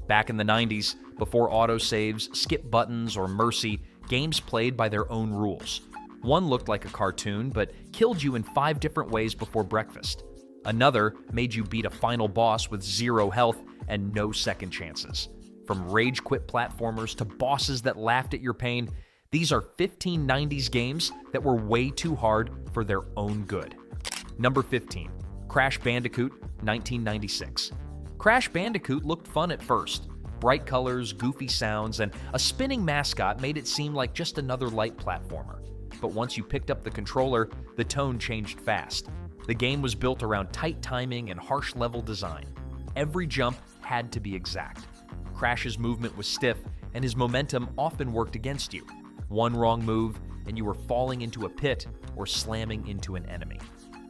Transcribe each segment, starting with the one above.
Back in the 90s, before autosaves, skip buttons, or mercy, games played by their own rules. One looked like a cartoon, but killed you in 5 different ways before breakfast. Another made you beat a final boss with 0 health and no second chances. From rage-quit platformers to bosses that laughed at your pain, these are 15 90s games that were way too hard for their own good. Number 15. Crash Bandicoot, 1996. Crash Bandicoot looked fun at first. Bright colors, goofy sounds, and a spinning mascot made it seem like just another light platformer. But once you picked up the controller, the tone changed fast. The game was built around tight timing and harsh level design. Every jump had to be exact. Crash's movement was stiff, and his momentum often worked against you. One wrong move, and you were falling into a pit or slamming into an enemy.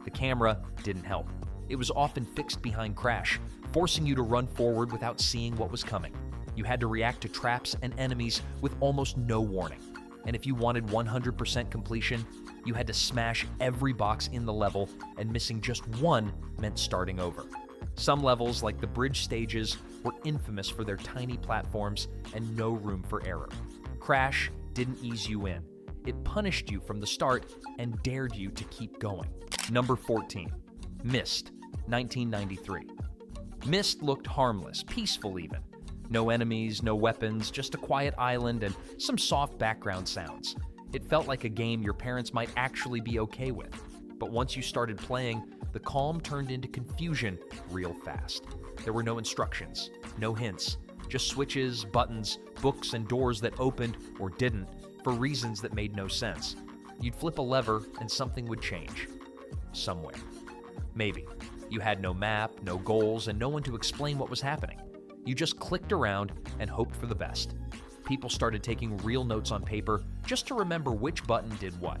The camera didn't help. It was often fixed behind Crash, forcing you to run forward without seeing what was coming. You had to react to traps and enemies with almost no warning. And if you wanted 100% completion, you had to smash every box in the level, and missing just one meant starting over. Some levels, like the bridge stages, were infamous for their tiny platforms and no room for error. Crash didn't ease you in. It punished you from the start and dared you to keep going. Number 14. Myst, 1993. Myst looked harmless, peaceful even. No enemies, no weapons, just a quiet island and some soft background sounds. It felt like a game your parents might actually be okay with. But once you started playing, the calm turned into confusion real fast. There were no instructions, no hints, just switches, buttons, books, and doors that opened or didn't for reasons that made no sense. You'd flip a lever and something would change. Somewhere. Maybe. You had no map, no goals, and no one to explain what was happening. You just clicked around and hoped for the best. People started taking real notes on paper just to remember which button did what.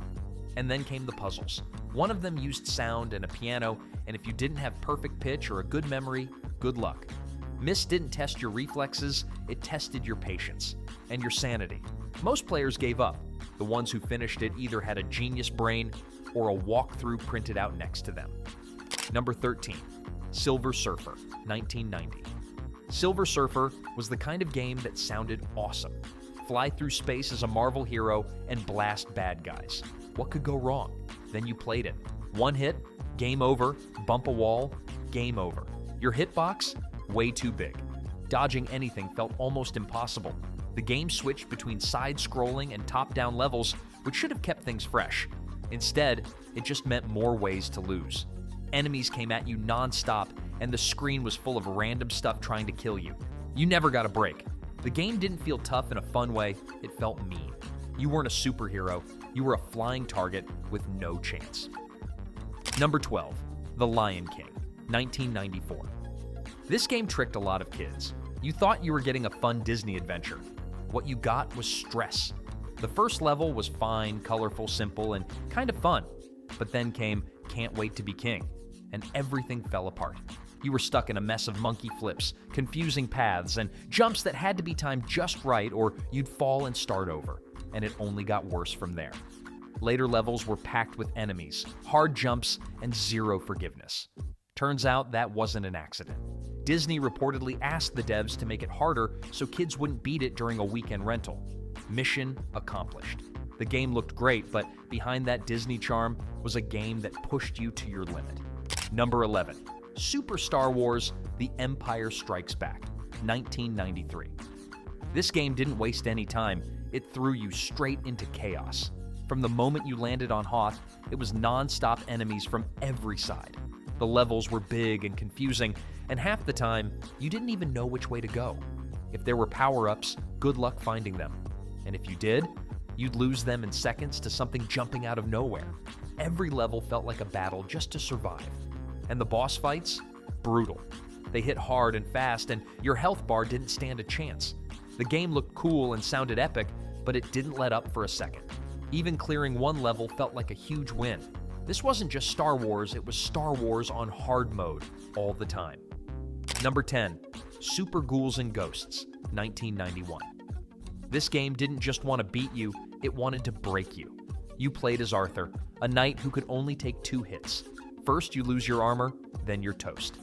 And then came the puzzles. One of them used sound and a piano, and if you didn't have perfect pitch or a good memory, good luck. Myst didn't test your reflexes, it tested your patience and your sanity. Most players gave up. The ones who finished it either had a genius brain or a walkthrough printed out next to them. Number 13. Silver Surfer, 1990. Silver Surfer was the kind of game that sounded awesome. Fly through space as a Marvel hero and blast bad guys. What could go wrong? Then you played it. One hit, game over. Bump a wall, game over. Your hitbox? Way too big. Dodging anything felt almost impossible. The game switched between side-scrolling and top-down levels, which should have kept things fresh. Instead, it just meant more ways to lose. Enemies came at you non-stop, and the screen was full of random stuff trying to kill you. You never got a break. The game didn't feel tough in a fun way, it felt mean. You weren't a superhero, you were a flying target with no chance. Number 12. The Lion King, 1994. This game tricked a lot of kids. You thought you were getting a fun Disney adventure. What you got was stress. The first level was fine, colorful, simple, and kind of fun. But then came Can't Wait to Be King, and everything fell apart. You were stuck in a mess of monkey flips, confusing paths, and jumps that had to be timed just right or you'd fall and start over, and it only got worse from there. Later levels were packed with enemies, hard jumps, and zero forgiveness. Turns out that wasn't an accident. Disney reportedly asked the devs to make it harder so kids wouldn't beat it during a weekend rental. Mission accomplished. The game looked great, but behind that Disney charm was a game that pushed you to your limit. Number 11. Super Star Wars: The Empire Strikes Back, 1993. This game didn't waste any time. It threw you straight into chaos. From the moment you landed on Hoth, it was non-stop enemies from every side. The levels were big and confusing, and half the time, you didn't even know which way to go. If there were power-ups, good luck finding them. And if you did, you'd lose them in seconds to something jumping out of nowhere. Every level felt like a battle just to survive. And the boss fights? Brutal. They hit hard and fast, and your health bar didn't stand a chance. The game looked cool and sounded epic, but it didn't let up for a second. Even clearing one level felt like a huge win. This wasn't just Star Wars, it was Star Wars on hard mode all the time. Number 10. Super Ghouls and Ghosts, 1991. This game didn't just want to beat you, it wanted to break you. You played as Arthur, a knight who could only take 2 hits. First you lose your armor, then you're toast.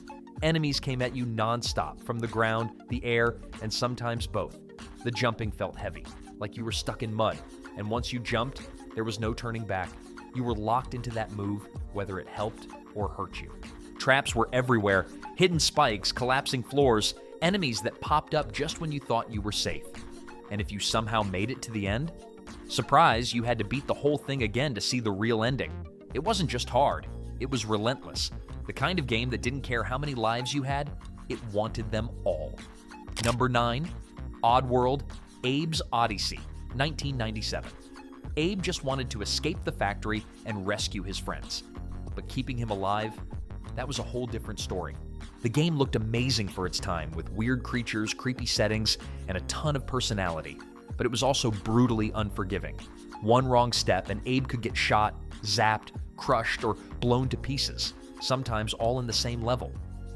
Enemies came at you non-stop, from the ground, the air, and sometimes both. The jumping felt heavy, like you were stuck in mud, and once you jumped, there was no turning back. You were locked into that move, whether it helped or hurt you. Traps were everywhere, hidden spikes, collapsing floors, enemies that popped up just when you thought you were safe. And if you somehow made it to the end, surprise, you had to beat the whole thing again to see the real ending. It wasn't just hard, it was relentless. The kind of game that didn't care how many lives you had, it wanted them all. Number 9, Oddworld, Abe's Odyssey, 1997. Abe just wanted to escape the factory and rescue his friends. But keeping him alive, that was a whole different story. The game looked amazing for its time, with weird creatures, creepy settings, and a ton of personality. But it was also brutally unforgiving. One wrong step and Abe could get shot, zapped, crushed, or blown to pieces, sometimes all in the same level.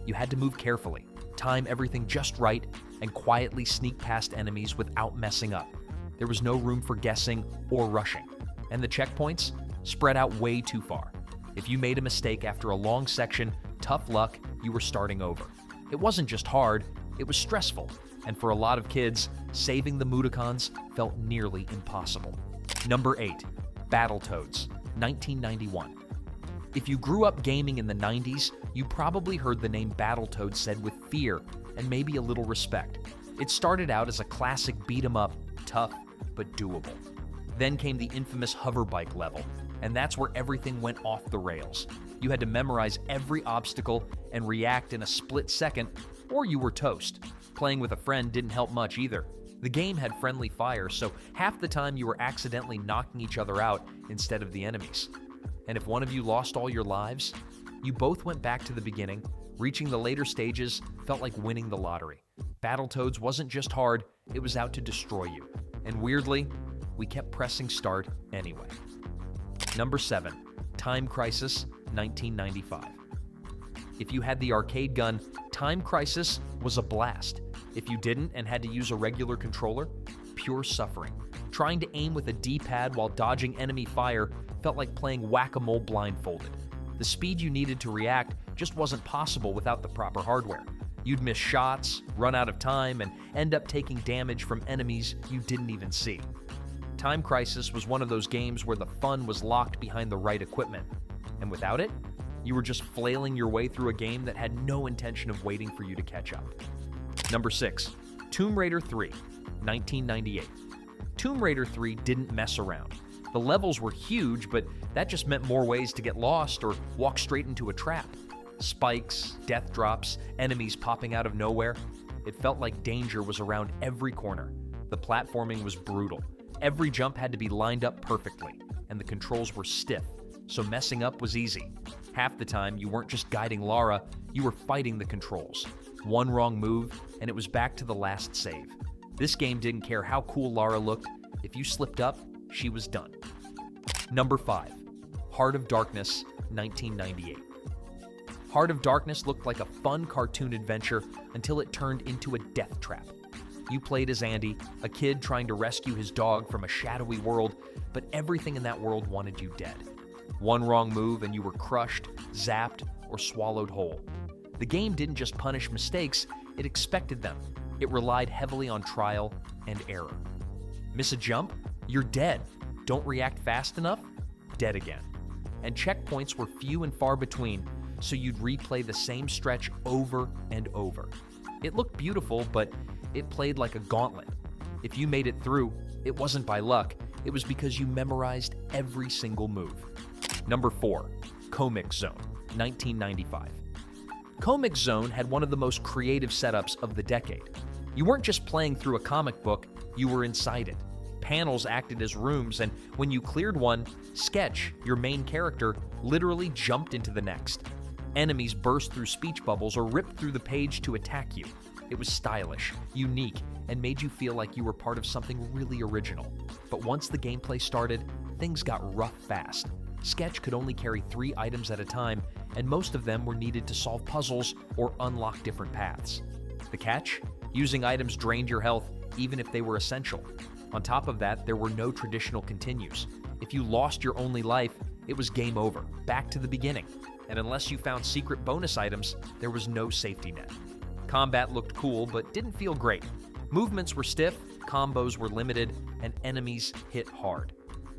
You had to move carefully, time everything just right, and quietly sneak past enemies without messing up. There was no room for guessing or rushing, and the checkpoints spread out way too far. If you made a mistake after a long section, tough luck, you were starting over. It wasn't just hard, it was stressful, and for a lot of kids, saving the Mudokons felt nearly impossible. Number 8, Battletoads, 1991. If you grew up gaming in the 90s, you probably heard the name Battletoads said with fear and maybe a little respect. It started out as a classic beat-em-up, tough but doable. Then came the infamous hoverbike level, and that's where everything went off the rails. You had to memorize every obstacle and react in a split second, or you were toast. Playing with a friend didn't help much either. The game had friendly fire, so half the time you were accidentally knocking each other out instead of the enemies. And if one of you lost all your lives, you both went back to the beginning. Reaching the later stages felt like winning the lottery. Battletoads wasn't just hard, it was out to destroy you. And weirdly, we kept pressing start anyway. Number 7, Time Crisis, 1995. If you had the arcade gun, Time Crisis was a blast. If you didn't and had to use a regular controller, pure suffering. Trying to aim with a D-pad while dodging enemy fire felt like playing whack-a-mole blindfolded. The speed you needed to react just wasn't possible without the proper hardware. You'd miss shots, run out of time, and end up taking damage from enemies you didn't even see. Time Crisis was one of those games where the fun was locked behind the right equipment. And without it, you were just flailing your way through a game that had no intention of waiting for you to catch up. Number 6, Tomb Raider 3, 1998. Tomb Raider 3 didn't mess around. The levels were huge, but that just meant more ways to get lost or walk straight into a trap. Spikes, death drops, enemies popping out of nowhere. It felt like danger was around every corner. The platforming was brutal. Every jump had to be lined up perfectly, and the controls were stiff, so messing up was easy. Half the time, you weren't just guiding Lara, you were fighting the controls. One wrong move, and it was back to the last save. This game didn't care how cool Lara looked. If you slipped up, she was done. Number 5, Heart of Darkness, 1998. Heart of Darkness looked like a fun cartoon adventure until it turned into a death trap. You played as Andy, a kid trying to rescue his dog from a shadowy world, but everything in that world wanted you dead. One wrong move and you were crushed, zapped, or swallowed whole. The game didn't just punish mistakes, it expected them. It relied heavily on trial and error. Miss a jump? You're dead. Don't react fast enough? Dead again. And checkpoints were few and far between, so you'd replay the same stretch over and over. It looked beautiful, but it played like a gauntlet. If you made it through, it wasn't by luck, it was because you memorized every single move. Number 4, Comix Zone, 1995. Comix Zone had one of the most creative setups of the decade. You weren't just playing through a comic book, you were inside it. Panels acted as rooms, and when you cleared one, Sketch, your main character, literally jumped into the next. Enemies burst through speech bubbles or ripped through the page to attack you. It was stylish, unique, and made you feel like you were part of something really original. But once the gameplay started, things got rough fast. Sketch could only carry 3 items at a time, and most of them were needed to solve puzzles or unlock different paths. The catch? Using items drained your health, even if they were essential. On top of that, there were no traditional continues. If you lost your only life, it was game over, back to the beginning. and unless you found secret bonus items, there was no safety net. Combat looked cool, but didn't feel great. Movements were stiff, combos were limited, and enemies hit hard.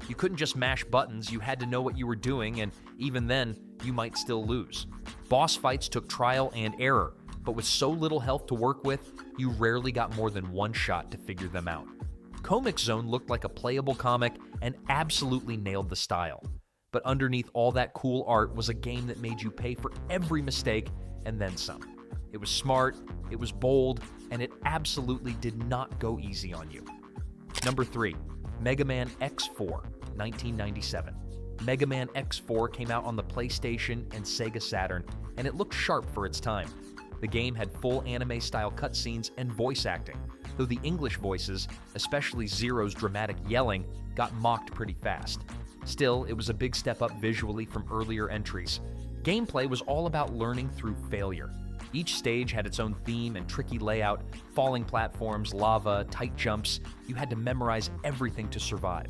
You couldn't just mash buttons, you had to know what you were doing, and even then, you might still lose. Boss fights took trial and error, but with so little health to work with, you rarely got more than one shot to figure them out. Comix Zone looked like a playable comic and absolutely nailed the style. But underneath all that cool art was a game that made you pay for every mistake and then some. It was smart, it was bold, and it absolutely did not go easy on you. Number 3, Mega Man X4, 1997. Mega Man X4 came out on the PlayStation and Sega Saturn, and it looked sharp for its time. The game had full anime-style cutscenes and voice acting, though the English voices, especially Zero's dramatic yelling, got mocked pretty fast. Still, it was a big step up visually from earlier entries. Gameplay was all about learning through failure. Each stage had its own theme and tricky layout, falling platforms, lava, tight jumps. You had to memorize everything to survive.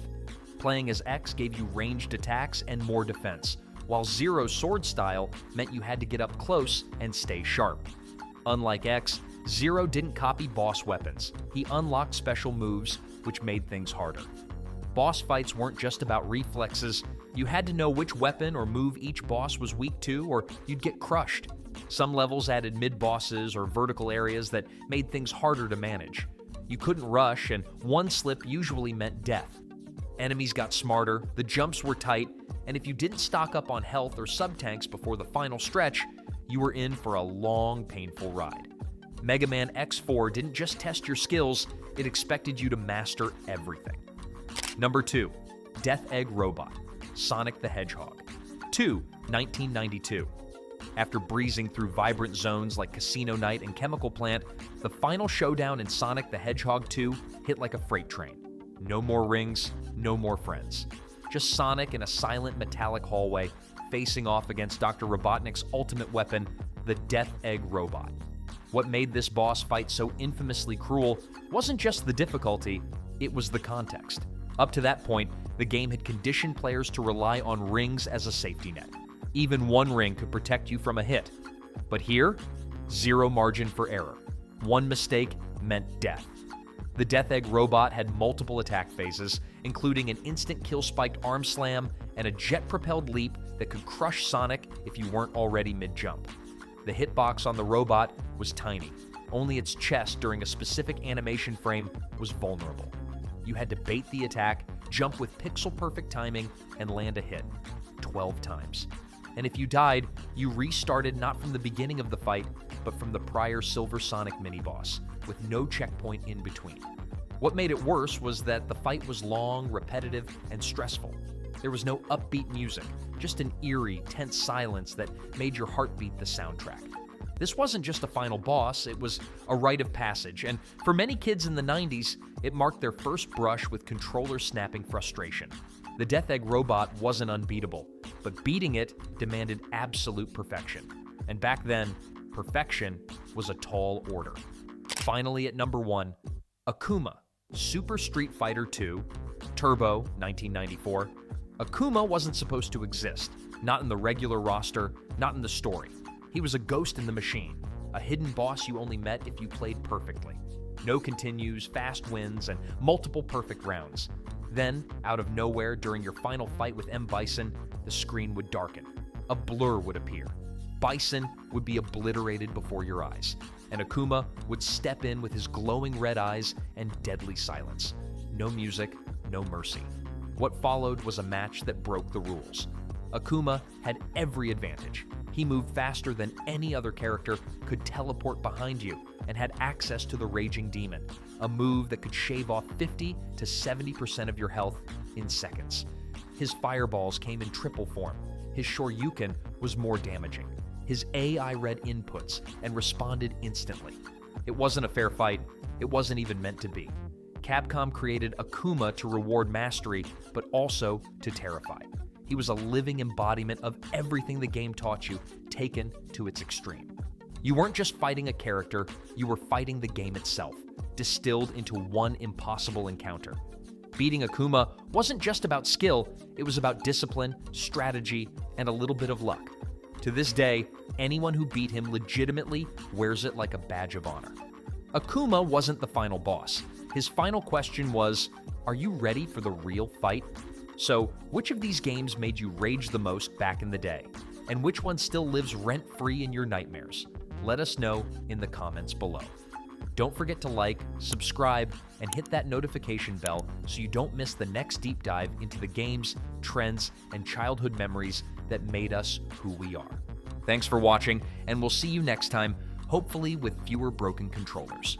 Playing as X gave you ranged attacks and more defense, while Zero's sword style meant you had to get up close and stay sharp. Unlike X, Zero didn't copy boss weapons. He unlocked special moves, which made things harder. Boss fights weren't just about reflexes. You had to know which weapon or move each boss was weak to, or you'd get crushed. Some levels added mid-bosses or vertical areas that made things harder to manage. You couldn't rush, and one slip usually meant death. Enemies got smarter, the jumps were tight, and if you didn't stock up on health or sub-tanks before the final stretch, you were in for a long, painful ride. Mega Man X4 didn't just test your skills, it expected you to master everything. Number 2, Death Egg Robot, Sonic the Hedgehog, 2, 1992. After breezing through vibrant zones like Casino Night and Chemical Plant, the final showdown in Sonic the Hedgehog 2 hit like a freight train. No more rings, no more friends. Just Sonic in a silent metallic hallway, facing off against Dr. Robotnik's ultimate weapon, the Death Egg Robot. What made this boss fight so infamously cruel wasn't just the difficulty, it was the context. Up to that point, the game had conditioned players to rely on rings as a safety net. Even one ring could protect you from a hit. But here, zero margin for error. One mistake meant death. The Death Egg Robot had multiple attack phases, including an instant kill-spiked arm slam and a jet-propelled leap that could crush Sonic if you weren't already mid-jump. The hitbox on the robot was tiny. Only its chest during a specific animation frame was vulnerable. You had to bait the attack, jump with pixel-perfect timing, and land a hit 12 times. And if you died, you restarted not from the beginning of the fight, but from the prior Silver Sonic mini-boss, with no checkpoint in between. What made it worse was that the fight was long, repetitive, and stressful. There was no upbeat music, just an eerie, tense silence that made your heart beat the soundtrack. This wasn't just a final boss, it was a rite of passage, and for many kids in the 90s, it marked their first brush with controller snapping frustration. The Death Egg Robot wasn't unbeatable, but beating it demanded absolute perfection. And back then, perfection was a tall order. Finally, at number 1, Akuma, Super Street Fighter II, Turbo, 1994. Akuma wasn't supposed to exist, not in the regular roster, not in the story. He was a ghost in the machine, a hidden boss you only met if you played perfectly. No continues, fast wins, and multiple perfect rounds. Then, out of nowhere, during your final fight with M. Bison, the screen would darken. A blur would appear. Bison would be obliterated before your eyes, and Akuma would step in with his glowing red eyes and deadly silence. No music, no mercy. What followed was a match that broke the rules. Akuma had every advantage. He moved faster than any other character, could teleport behind you, and had access to the Raging Demon, a move that could shave off 50 to 70% of your health in seconds. His fireballs came in triple form. His Shoryuken was more damaging. His AI read inputs and responded instantly. It wasn't a fair fight. It wasn't even meant to be. Capcom created Akuma to reward mastery, but also to terrify. He was a living embodiment of everything the game taught you, taken to its extreme. You weren't just fighting a character, you were fighting the game itself, distilled into one impossible encounter. Beating Akuma wasn't just about skill, it was about discipline, strategy, and a little bit of luck. To this day, anyone who beat him legitimately wears it like a badge of honor. Akuma wasn't the final boss. His final question was, are you ready for the real fight? So, which of these games made you rage the most back in the day? And which one still lives rent-free in your nightmares? Let us know in the comments below. Don't forget to like, subscribe, and hit that notification bell so you don't miss the next deep dive into the games, trends, and childhood memories that made us who we are. Thanks for watching, and we'll see you next time, hopefully with fewer broken controllers.